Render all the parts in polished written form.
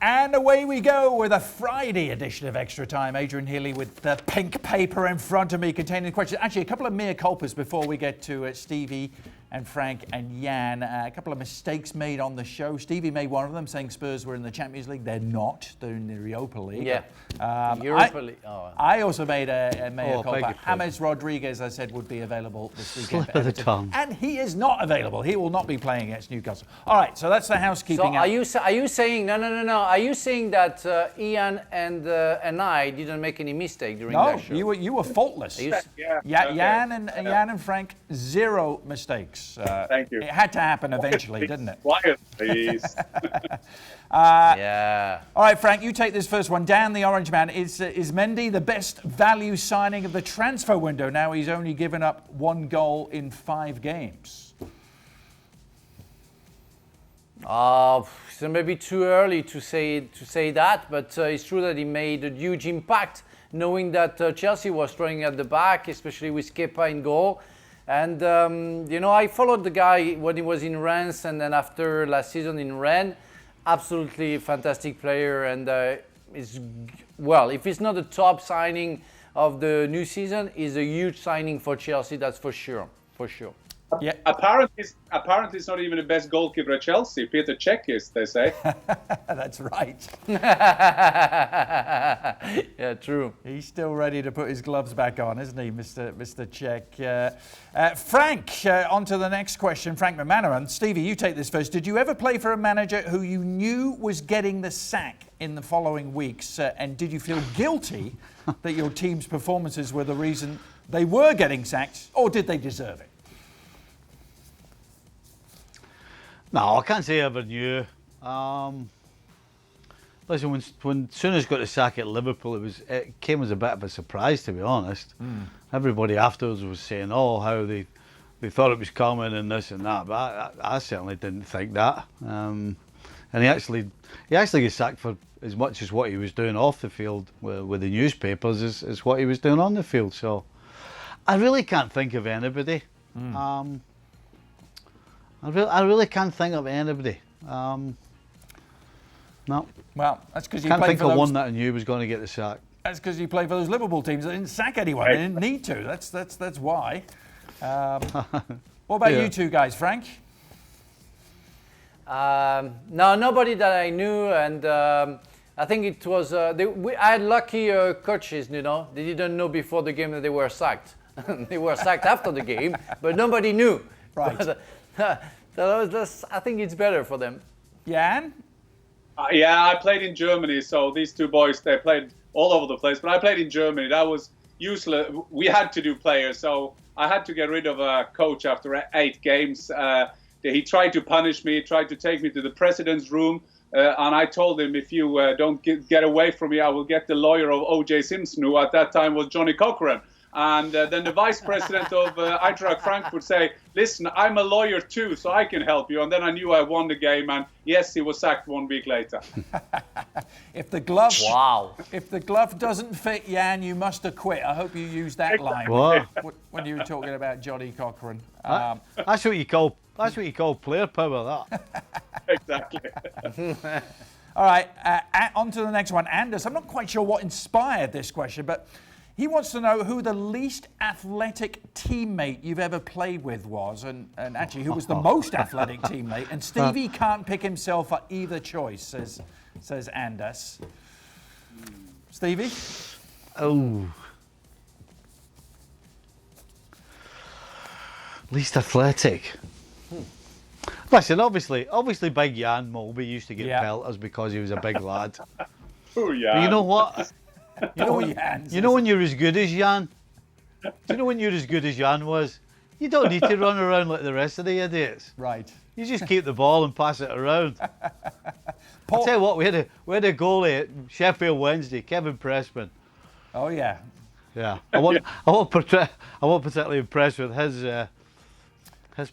And away we go with a Friday edition of Extra Time. Adrian Healy with the pink paper in front of me containing questions. Actually, a couple of mea culpas before we get to Stevie and Frank and Jan. A couple of mistakes made on the show. Stevie made one of them, saying Spurs were in the Champions League. They're not. They're in the Europa League. Yeah. Europa League. Oh. I also made a mea culpa. James Rodriguez, I said, would be available this weekend. Slip of the tongue. And he is not available. He will not be playing against Newcastle. All right, so that's the housekeeping. So are you saying no? Are you saying that Ian and I didn't make any mistake during that show? No, you were faultless. Jan and Frank, zero mistakes. Thank you. It had to happen eventually, didn't it? Quiet, please. Yeah. All right, Frank, you take this first one. Dan, the Orange Man, is Mendy the best value signing of the transfer window? Now he's only given up 1 goal in 5 games. So maybe too early to say that, but it's true that he made a huge impact, knowing that Chelsea was throwing at the back, especially with Kepa in goal. And I followed the guy when he was in Rennes, and then after last season in Rennes. Absolutely fantastic player, and if it's not the top signing of the new season, is a huge signing for Chelsea. That's for sure. Yeah. Apparently, it's not even the best goalkeeper at Chelsea. Peter Cech is, they say. That's right. Yeah, true. He's still ready to put his gloves back on, isn't he, Mr. Cech? Frank, on to the next question. Frank McManaman. Stevie, you take this first. Did you ever play for a manager who you knew was getting the sack in the following weeks? And did you feel guilty that your team's performances were the reason they were getting sacked, or did they deserve it? No, I can't say I ever knew. Listen, when Souness got the sack at Liverpool, it came as a bit of a surprise, to be honest. Everybody afterwards was saying, how they thought it was coming and this and that, but I certainly didn't think that. And he actually got sacked for as much as what he was doing off the field with the newspapers as what he was doing on the field. So I really can't think of anybody. I really can't think of anybody. No. Well, that's because you can't played think for of one that I knew was going to get the sack. That's because you played for those Liverpool teams that didn't sack anyone. They didn't need to. That's why. What about you two guys, Frank? No, nobody that I knew, and I think it was. I had lucky coaches. They didn't know before the game that they were sacked. They were sacked after the game, but nobody knew. Right. I think it's better for them. Jan? I played in Germany, so these two boys, they played all over the place. But I played in Germany. That was useless. We had to do players, so I had to get rid of a coach after 8 games. He tried to punish me, tried to take me to the president's room. And I told him, if you don't get away from me, I will get the lawyer of O.J. Simpson, who at that time was Johnny Cochran. And then the vice president of Eintracht Frankfurt say, listen, I'm a lawyer too, so I can help you. And then I knew I won the game. And yes, he was sacked 1 week later. If the glove doesn't fit, Jan, you must acquit. I hope you used that line when you were talking about Johnny Cochran. That's what you call player power. That. Exactly. All right, on to the next one. Anders, I'm not quite sure what inspired this question, but he wants to know who the least athletic teammate you've ever played with was, and actually who was the most athletic teammate. And Stevie can't pick himself for either choice, says Anders. Stevie? Oh. Least athletic. Listen, obviously, Big Jan Mulby used to get pelters because he was a big lad. Oh yeah. But you know what? You know when you're as good as Jan? Do you know when you're as good as Jan was? You don't need to run around like the rest of the idiots. Right. You just keep the ball and pass it around. I'll tell you what, we had a goalie at Sheffield Wednesday, Kevin Pressman. Oh yeah. Yeah. I wasn't particularly impressed with his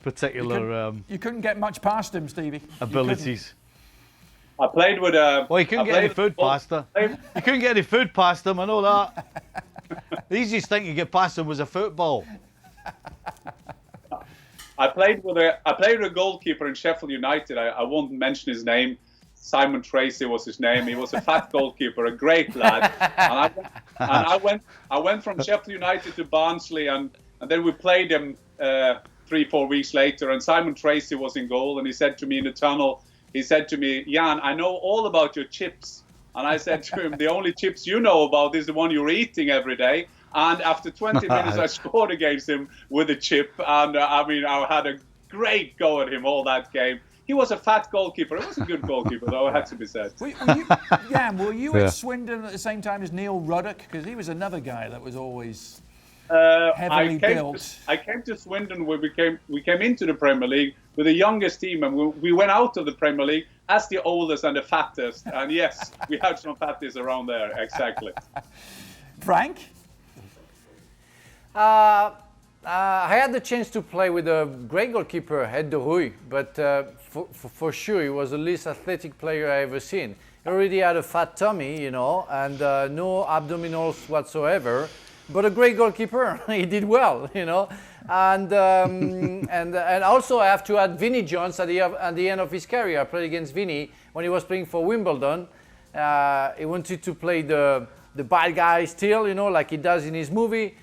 particular you couldn't get much past him, Stevie. Abilities. I played with Well, you couldn't get any food past him. You couldn't get any food past him, I know that. The easiest thing you get past him was a football. I played with a goalkeeper in Sheffield United. I won't mention his name. Simon Tracy was his name. He was a fat goalkeeper, a great lad. And I went from Sheffield United to Barnsley, and then we played him 3-4 weeks later. And Simon Tracy was in goal, and he said to me in the tunnel, Jan, I know all about your chips. And I said to him, the only chips you know about is the one you're eating every day. And after 20 minutes, I scored against him with a chip. And I had a great go at him all that game. He was a fat goalkeeper. He was a good goalkeeper, though, it had to be said. Were you at Swindon at the same time as Neil Ruddock? Because he was another guy that was always heavily built. I came to Swindon where we came into the Premier League with the youngest team, and we went out of the Premier League as the oldest and the fattest. And yes, we had some fatties around there, exactly. Frank? I had the chance to play with a great goalkeeper, Edouard, but for sure he was the least athletic player I ever seen. He already had a fat tummy, and no abdominals whatsoever, but a great goalkeeper. He did well, And also I have to add Vinnie Jones at the end of his career. I played against Vinnie when he was playing for Wimbledon. He wanted to play the bad guy still, like he does in his movie.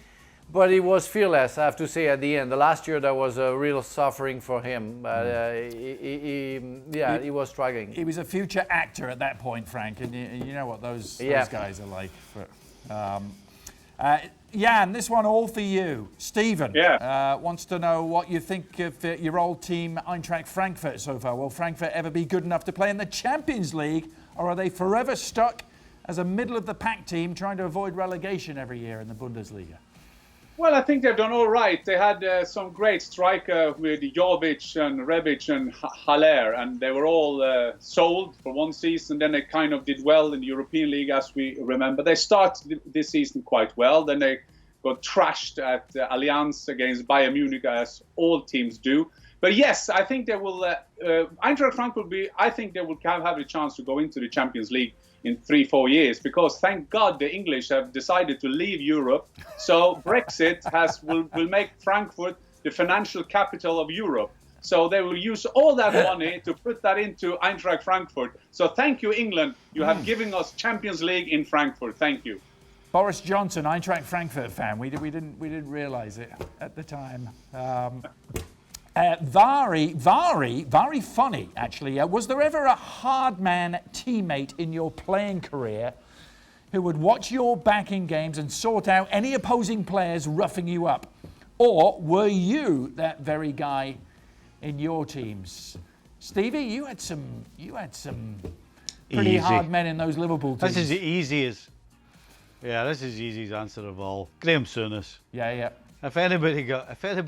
But he was fearless, I have to say, at the end. The last year, that was a real suffering for him. He was struggling. He was a future actor at that point, Frank, and you know what those guys are like. Jan, this one all for you. Stephen wants to know what you think of your old team, Eintracht Frankfurt, so far. Will Frankfurt ever be good enough to play in the Champions League, or are they forever stuck as a middle-of-the-pack team trying to avoid relegation every year in the Bundesliga? Well, I think they've done all right. They had some great striker with Jovic and Rebic and Haller, and they were all sold for one season. Then they kind of did well in the European League, as we remember. They started this season quite well. Then they got trashed at Allianz against Bayern Munich, as all teams do. But yes, I think they will. Eintracht Frankfurt I think they will have a chance to go into the Champions League in 3-4 years, because thank God the English have decided to leave Europe. So Brexit will make Frankfurt the financial capital of Europe. So they will use all that money to put that into Eintracht Frankfurt. So thank you, England. You have given us Champions League in Frankfurt. Thank you. Boris Johnson, Eintracht Frankfurt fan. We didn't realise it at the time. Very funny, actually. Was there ever a hard man teammate in your playing career who would watch your back in games and sort out any opposing players roughing you up? Or were you that very guy in your teams? Stevie, you had some pretty hard men in those Liverpool teams. This is the easiest answer of all. Graham Souness. Yeah. If anybody got anything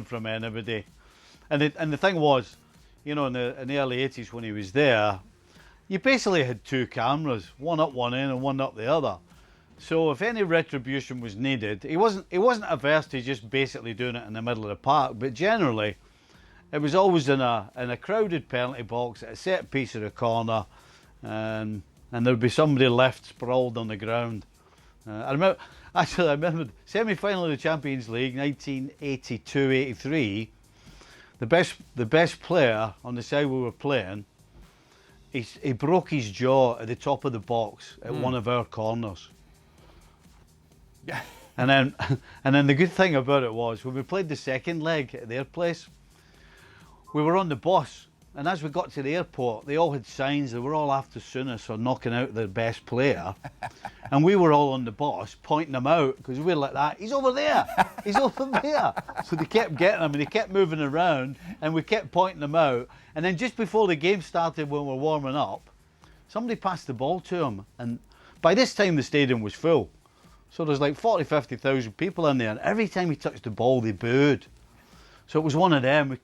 from anybody, and the thing was, in the early 80s when he was there, you basically had two cameras, one up one end and one up the other. So if any retribution was needed, he wasn't averse to just basically doing it in the middle of the park. But generally, it was always in a crowded penalty box at a set piece of the corner, and there'd be somebody left sprawled on the ground. I remember the semi-final of the Champions League, 1982-83. The best player on the side we were playing, he broke his jaw at the top of the box at one of our corners. Yeah. And then the good thing about it was, when we played the second leg at their place, we were on the bus. And as we got to the airport, they all had signs. They were all after Souness for knocking out their best player. And we were all on the bus pointing them out, because we were like that. He's over there. He's over there. So they kept getting him and he kept moving around and we kept pointing them out. And then just before the game started, when we were warming up, somebody passed the ball to him. And by this time, the stadium was full. So there's like 50,000 people in there. And every time he touched the ball, they booed. So it was one of them. We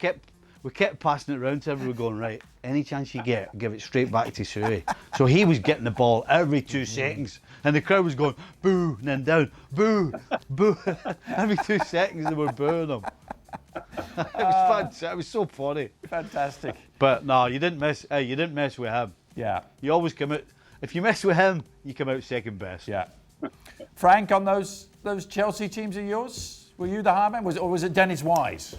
kept passing it around to everyone, going, right, any chance you get, give it straight back to Suey. So he was getting the ball every 2 seconds, and the crowd was going, boo, and then down, boo, boo. Every 2 seconds they were booing him. It was fun. It was so funny. Fantastic. But no, you didn't mess with him. Yeah. You always come out, if you mess with him, you come out second best. Yeah. Frank, on those Chelsea teams of yours, were you the hard man, or was it Dennis Wise?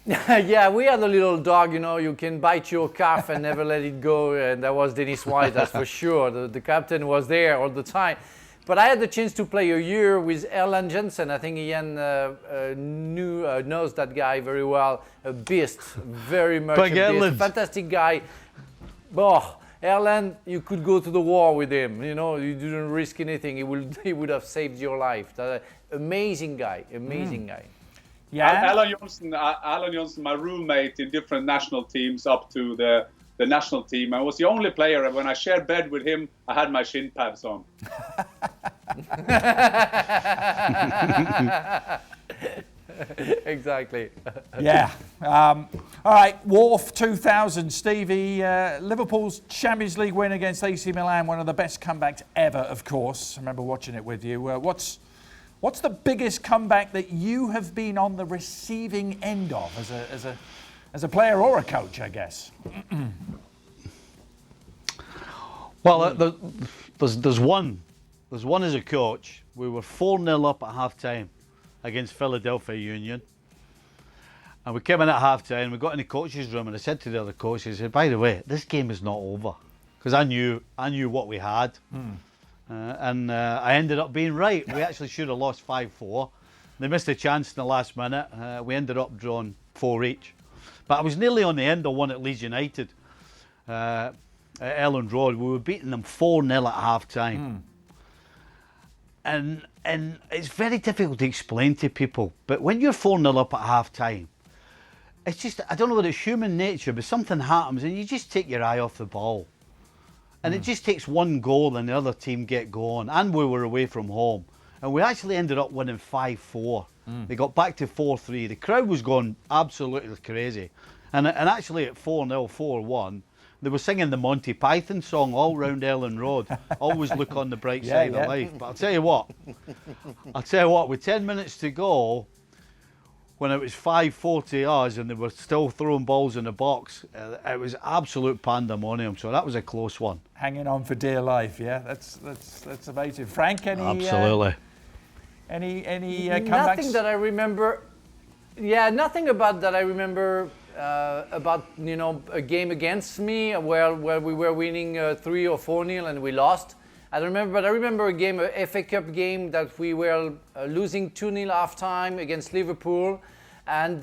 Yeah, we had a little dog, you know, you can bite your calf and never let it go. And that was Dennis White, that's for sure. The captain was there all the time. But I had the chance to play a year with Erland Jensen. I think Ian knows that guy very well. A beast, very much Big a beast. Erland. Fantastic guy. Oh, Erland, you could go to the war with him. You know, you didn't risk anything. He would have saved your life. Amazing guy, amazing guy. Yeah. Alan Johnson, my roommate in different national teams up to the national team. I was the only player, when I shared bed with him, I had my shin pads on. Exactly. Yeah. All right, Wharf 2000, Stevie. Liverpool's Champions League win against AC Milan, one of the best comebacks ever, of course. I remember watching it with you. What's the biggest comeback that you have been on the receiving end of as a player or a coach, I guess? Well, there's one. There's one as a coach. We were 4-0 up at half-time against Philadelphia Union. And we came in at half-time, we got in the coach's room, and I said to the other coach, I said, by the way, this game is not over. Because I knew what we had. And I ended up being right. We actually should have lost 5-4. They missed a chance in the last minute. We ended up drawing 4 each. But I was nearly on the end of one at Leeds United at Elland Road. We were beating them 4-0 at half-time. And it's very difficult to explain to people. But when you're 4-0 up at half-time, it's just, I don't know whether it's human nature, but something happens and you just take your eye off the ball. And it just takes one goal and the other team get going. And we were away from home. And we actually ended up winning 5-4. They got back to 4-3. The crowd was going absolutely crazy. And actually at 4-0, 4-1, they were singing the Monty Python song all round Elland Road. Always look on the bright side of life. But I'll tell you what, with 10 minutes to go, when it was 5-4 to us and they were still throwing balls in the box, it was absolute pandemonium. So that was a close one. Hanging on for dear life, yeah. That's amazing. Frank, any Absolutely. Any comebacks? Nothing that I remember. Yeah, nothing about that I remember about a game against me where we were winning 3 or 4-0 and we lost. I don't remember, but I remember a game, a FA Cup game that we were losing 2-0 half time against Liverpool, and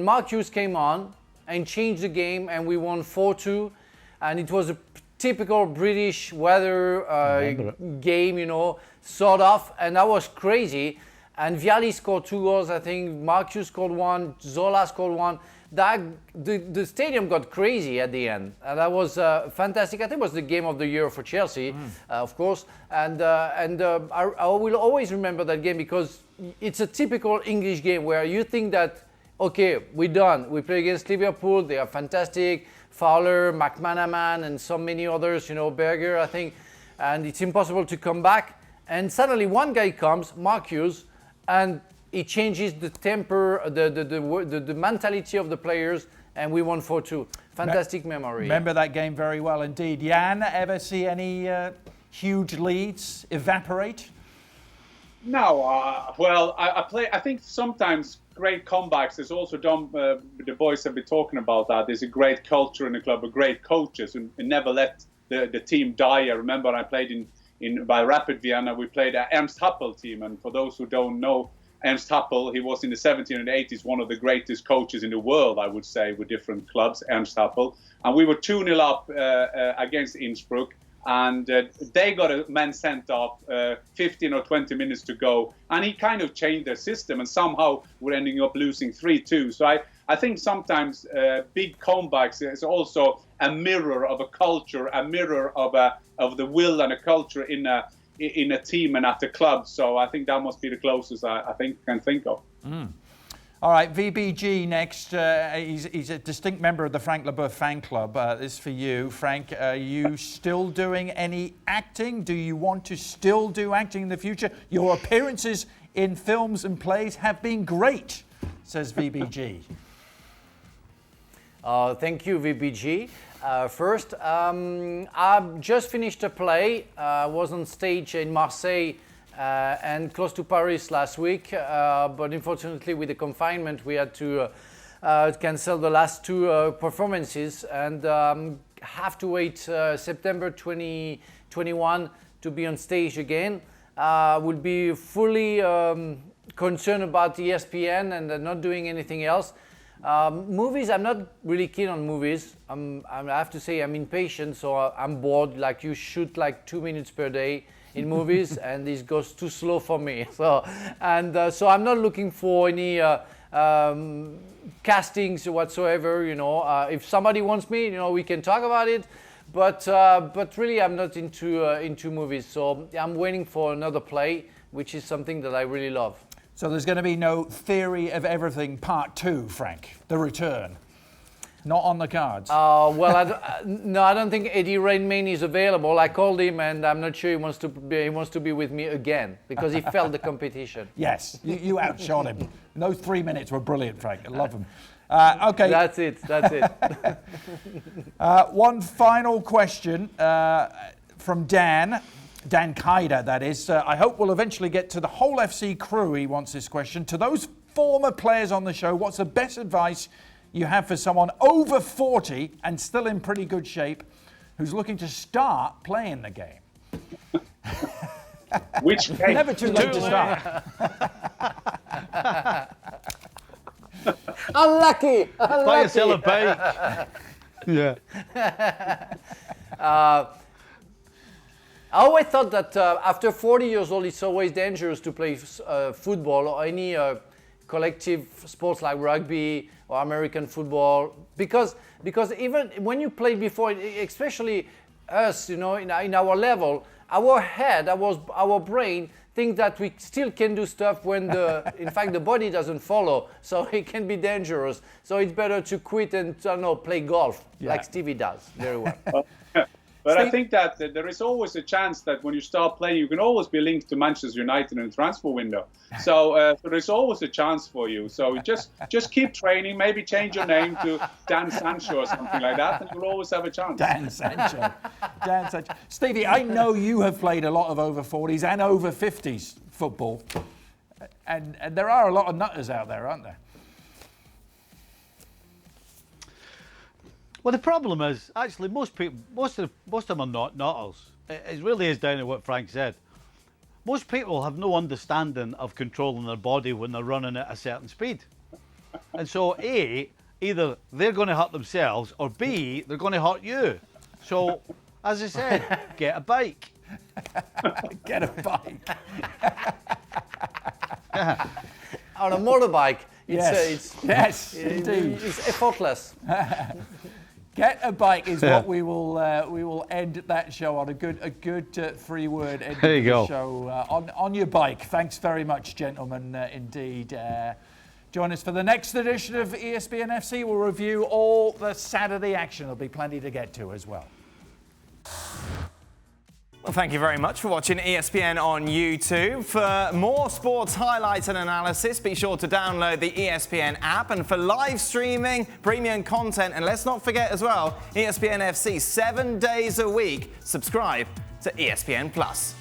Mark Hughes came on and changed the game, and we won 4-2, and it was a typical British weather game, sort of, and that was crazy. And Vialli scored 2 goals, I think. Mark Hughes scored 1. Zola scored 1. The stadium got crazy at the end, and that was fantastic. I think it was the game of the year for Chelsea, of course. And I will always remember that game because it's a typical English game where you think that, okay, we're done. We play against Liverpool. They are fantastic. Fowler, McManaman, and so many others. Berger, I think, and it's impossible to come back. And suddenly one guy comes, Mark Hughes, and it changes the temper, the mentality of the players, and we won 4-2. Fantastic memory. Remember that game very well indeed. Jan, ever see any huge leads evaporate? No, I think sometimes great comebacks is also done. The boys have been talking about that. There's a great culture in the club, great coaches, and never let the team die. I remember I played by Rapid Vienna. We played an Ernst Happel team, and for those who don't know, Ernst Happel, he was in the 70s and 80s one of the greatest coaches in the world, I would say, with different clubs, Ernst Happel. And we were 2-0 up against Innsbruck, and they got a man sent off 15 or 20 minutes to go. And he kind of changed their system, and somehow we're ending up losing 3-2. So I think sometimes big comebacks is also a mirror of a culture, a mirror of the will and a culture in a team and at the club. So I think that must be the closest I can think of. All right, VBG next. He's a distinct member of the Frank Leboeuf fan club. This is for you, Frank. Are you still doing any acting? Do you want to still do acting in the future? Your appearances in films and plays have been great, says VBG. Thank you, VBG. First, I've just finished a play. I was on stage in Marseille and close to Paris last week, but unfortunately with the confinement we had to cancel the last two performances, and have to wait September 2021 to be on stage again. Will be fully concerned about ESPN and not doing anything else. Movies, I'm not really keen on movies. I have to say I'm impatient, so I'm bored. Like, you shoot like 2 minutes per day in movies, and this goes too slow for me. So I'm not looking for any castings whatsoever. You know, if somebody wants me, you know, we can talk about it. But really, I'm not into movies. So I'm waiting for another play, which is something that I really love. So there's going to be no Theory of Everything Part 2, Frank, The Return. Not on the cards. Well, I don't think Eddie Redmayne is available. I called him, and I'm not sure he wants to be with me again because he failed the competition. Yes, you outshot him. Those 3 minutes were brilliant, Frank. I love them. Okay. That's it. One final question from Dan Kaider, that is. I hope we'll eventually get to the whole FC crew. He wants this question. To those former players on the show, what's the best advice you have for someone over 40 and still in pretty good shape who's looking to start playing the game? Which game? Never too late to start. Unlucky. Buy yourself a bike. Yeah. I always thought that after 40 years old, it's always dangerous to play football or any collective sports like rugby or American football, because even when you played before, especially us, you know, in our level, our head, our brain think that we still can do stuff when in fact the body doesn't follow, so it can be dangerous. So it's better to quit and play golf like Stevie does very well. But I think that there is always a chance that when you start playing, you can always be linked to Manchester United in the transfer window. So there's always a chance for you. So just keep training. Maybe change your name to Dan Sancho or something like that, and you'll always have a chance. Dan Sancho. Stevie, I know you have played a lot of over 40s and over 50s football, and there are a lot of nutters out there, aren't there? Well, the problem is, actually, most of them are not nutters. It really is down to what Frank said. Most people have no understanding of controlling their body when they're running at a certain speed. And so, A, either they're going to hurt themselves, or B, they're going to hurt you. So, as I said, get a bike. Get a bike. On a motorbike, Yes, indeed. It's effortless. Get a bike is what we will end that show on. A good 3-word end there you of the go. show on your bike. Thanks very much, gentlemen. Indeed. Join us for the next edition of ESPN FC. We'll review all the Saturday action. There'll be plenty to get to as well. Well, thank you very much for watching ESPN on YouTube. For more sports highlights and analysis, be sure to download the ESPN app. And for live streaming, premium content, and let's not forget as well, ESPN FC 7 days a week. Subscribe to ESPN Plus.